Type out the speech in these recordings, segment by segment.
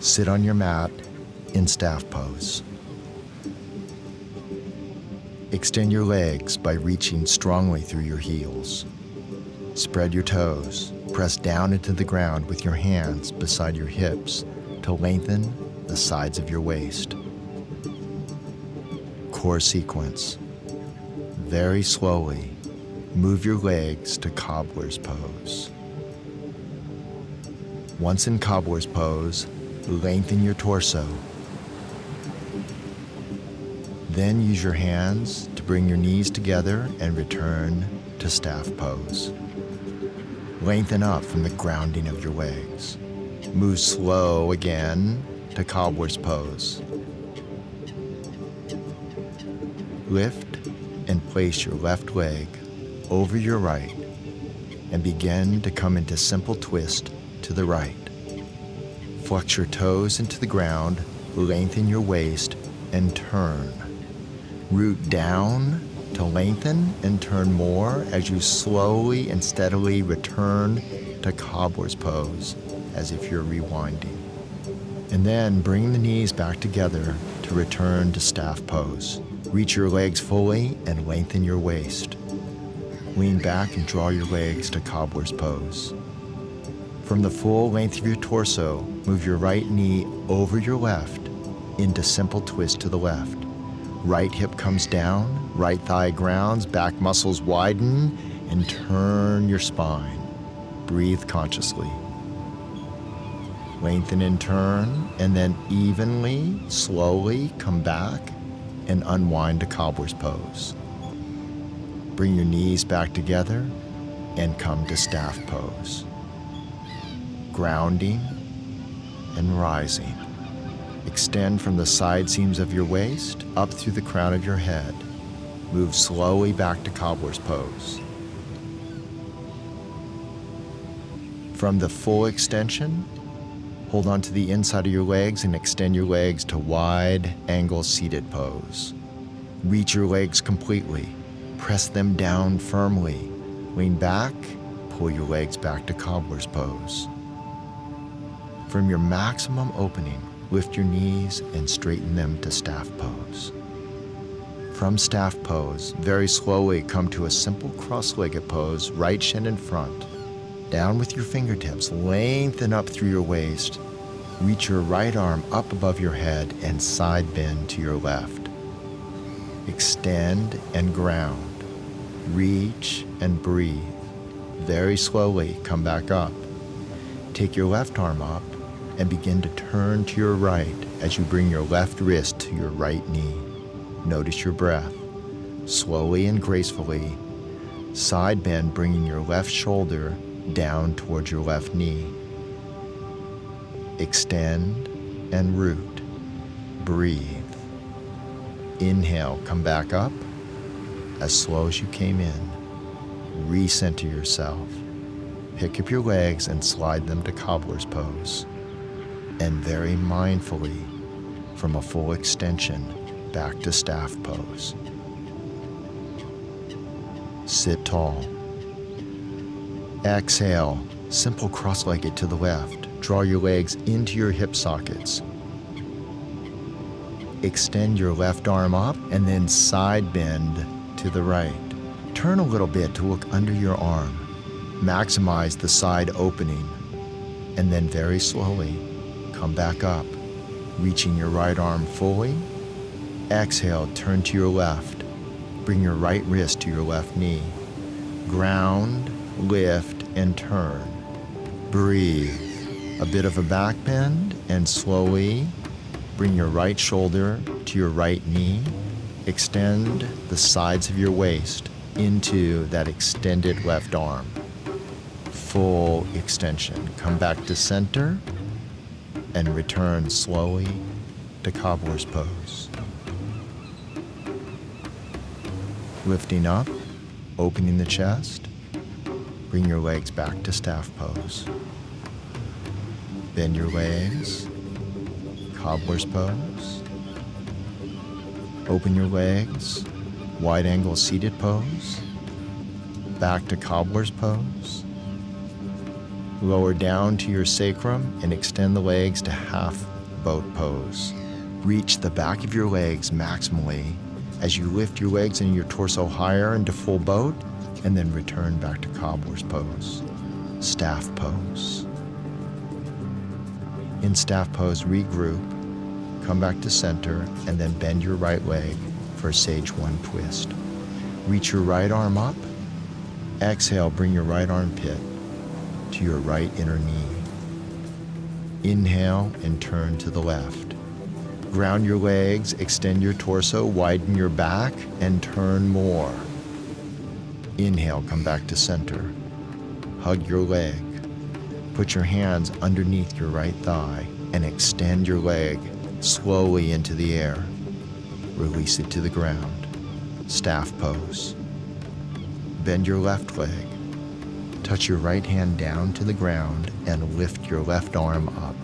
Sit on your mat in staff pose. Extend your legs by reaching strongly through your heels. Spread your toes. Press down into the ground with your hands beside your hips to lengthen the sides of your waist. Core sequence. Very slowly, move your legs to cobbler's pose. Once in cobbler's pose, lengthen your torso. Then use your hands to bring your knees together and return to staff pose. Lengthen up from the grounding of your legs. Move slow again to cobbler's pose. Lift and place your left leg over your right and begin to come into simple twist to the right. Flex your toes into the ground, lengthen your waist, and turn. Root down to lengthen and turn more as you slowly and steadily return to cobbler's pose, as if you're rewinding. And then bring the knees back together to return to staff pose. Reach your legs fully and lengthen your waist. Lean back and draw your legs to cobbler's pose. From the full length of your torso, move your right knee over your left into simple twist to the left. Right hip comes down, right thigh grounds, back muscles widen, and turn your spine. Breathe consciously. Lengthen and turn, and then evenly, slowly come back and unwind to cobbler's pose. Bring your knees back together and come to staff pose. Grounding and rising. Extend from the side seams of your waist up through the crown of your head. Move slowly back to cobbler's pose. From the full extension, hold on to the inside of your legs and extend your legs to wide angle seated pose. Reach your legs completely. Press them down firmly. Lean back, pull your legs back to cobbler's pose. From your maximum opening, lift your knees and straighten them to staff pose. From staff pose, very slowly come to a simple cross-legged pose, right shin in front. Down with your fingertips, lengthen up through your waist. Reach your right arm up above your head and side bend to your left. Extend and ground. Reach and breathe. Very slowly come back up. Take your left arm up and begin to turn to your right as you bring your left wrist to your right knee. Notice your breath. Slowly and gracefully, side bend, bringing your left shoulder down towards your left knee. Extend and root. Breathe. Inhale, come back up as slow as you came in. Recenter yourself. Pick up your legs and slide them to cobbler's pose. And very mindfully, from a full extension, back to staff pose. Sit tall. Exhale, simple cross-legged to the left. Draw your legs into your hip sockets. Extend your left arm up and then side bend to the right. Turn a little bit to look under your arm. Maximize the side opening, and then very slowly come back up, reaching your right arm fully. Exhale, turn to your left. Bring your right wrist to your left knee. Ground, lift, and turn. Breathe. A bit of a back bend, and slowly bring your right shoulder to your right knee. Extend the sides of your waist into that extended left arm. Full extension. Come back to center and return slowly to cobbler's pose. Lifting up, opening the chest, bring your legs back to staff pose. Bend your legs, cobbler's pose. Open your legs, wide angle seated pose. Back to cobbler's pose. Lower down to your sacrum and extend the legs to half boat pose. Reach the back of your legs maximally as you lift your legs and your torso higher into full boat, and then return back to cobbler's pose, staff pose. In staff pose, regroup, come back to center, and then bend your right leg for a sage 1 twist. Reach your right arm up. Exhale, bring your right armpit to your right inner knee. Inhale and turn to the left. Ground your legs, extend your torso, widen your back, and turn more. Inhale, come back to center. Hug your leg. Put your hands underneath your right thigh and extend your leg slowly into the air. Release it to the ground. Staff pose. Bend your left leg. Touch your right hand down to the ground and lift your left arm up.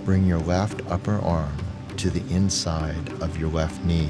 Bring your left upper arm to the inside of your left knee.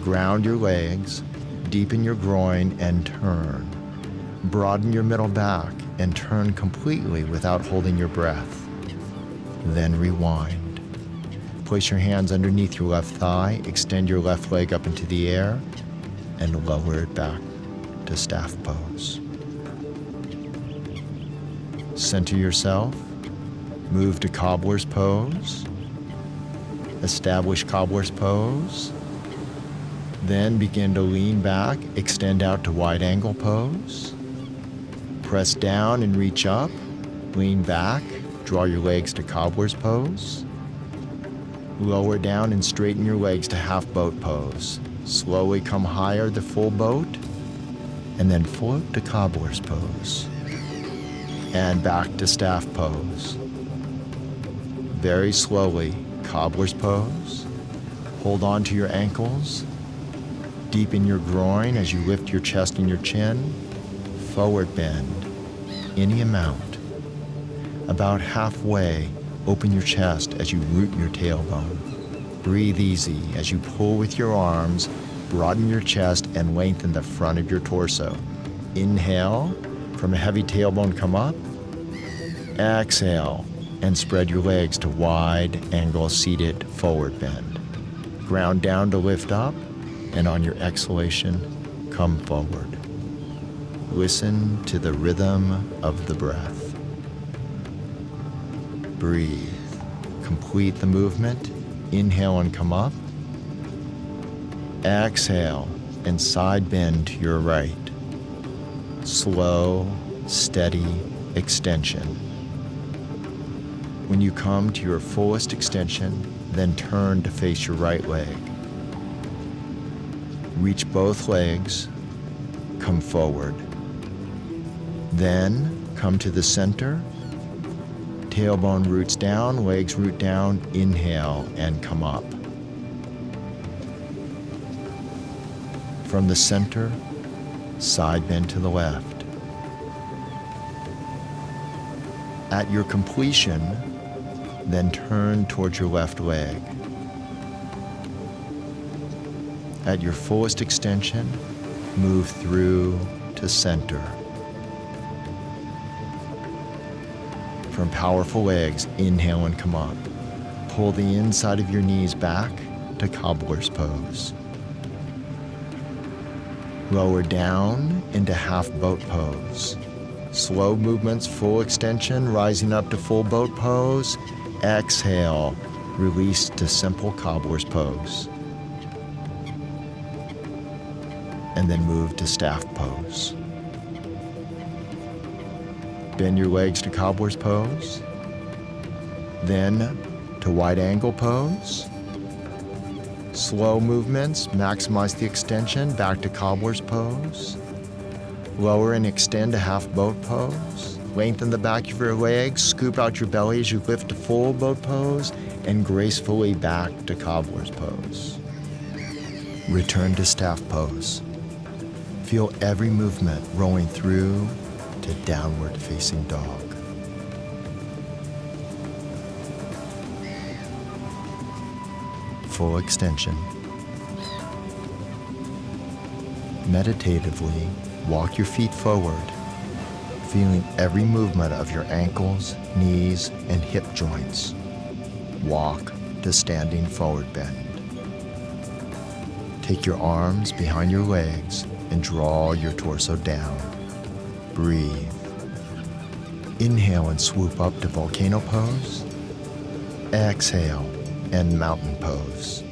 Ground your legs, deepen your groin, and turn. Broaden your middle back and turn completely without holding your breath. Then rewind. Place your hands underneath your left thigh, extend your left leg up into the air, and lower it back to staff pose. Center yourself. Move to cobbler's pose. Establish cobbler's pose. Then begin to lean back, extend out to wide angle pose. Press down and reach up. Lean back, draw your legs to cobbler's pose. Lower down and straighten your legs to half boat pose. Slowly come higher to full boat, and then float to cobbler's pose. And back to staff pose. Very slowly, cobbler's pose. Hold on to your ankles. Deepen your groin as you lift your chest and your chin. Forward bend, any amount. About halfway, open your chest as you root your tailbone. Breathe easy as you pull with your arms, broaden your chest, and lengthen the front of your torso. Inhale, from a heavy tailbone come up. Exhale, and spread your legs to wide angle seated forward bend. Ground down to lift up, and on your exhalation, come forward. Listen to the rhythm of the breath. Breathe. Complete the movement. Inhale and come up. Exhale and side bend to your right. Slow, steady extension. When you come to your fullest extension, then turn to face your right leg. Reach both legs, come forward. Then come to the center. Tailbone roots down, legs root down, inhale and come up. From the center, side bend to the left. At your completion, then turn towards your left leg. At your fullest extension, move through to center. From powerful legs, inhale and come up. Pull the inside of your knees back to cobbler's pose. Lower down into half boat pose. Slow movements, full extension, rising up to full boat pose. Exhale, release to simple cobbler's pose. And then move to staff pose. Bend your legs to cobbler's pose. Then to wide angle pose. Slow movements, maximize the extension, back to cobbler's pose. Lower and extend to half boat pose. Lengthen the back of your legs, scoop out your belly as you lift to full boat pose, and gracefully back to cobbler's pose. Return to staff pose. Feel every movement rolling through to downward facing dog. Full extension. Meditatively, walk your feet forward. feeling every movement of your ankles, knees, and hip joints. Walk to standing forward bend. Take your arms behind your legs and draw your torso down. Breathe. Inhale and swoop up to Volcano Pose. Exhale and Mountain Pose.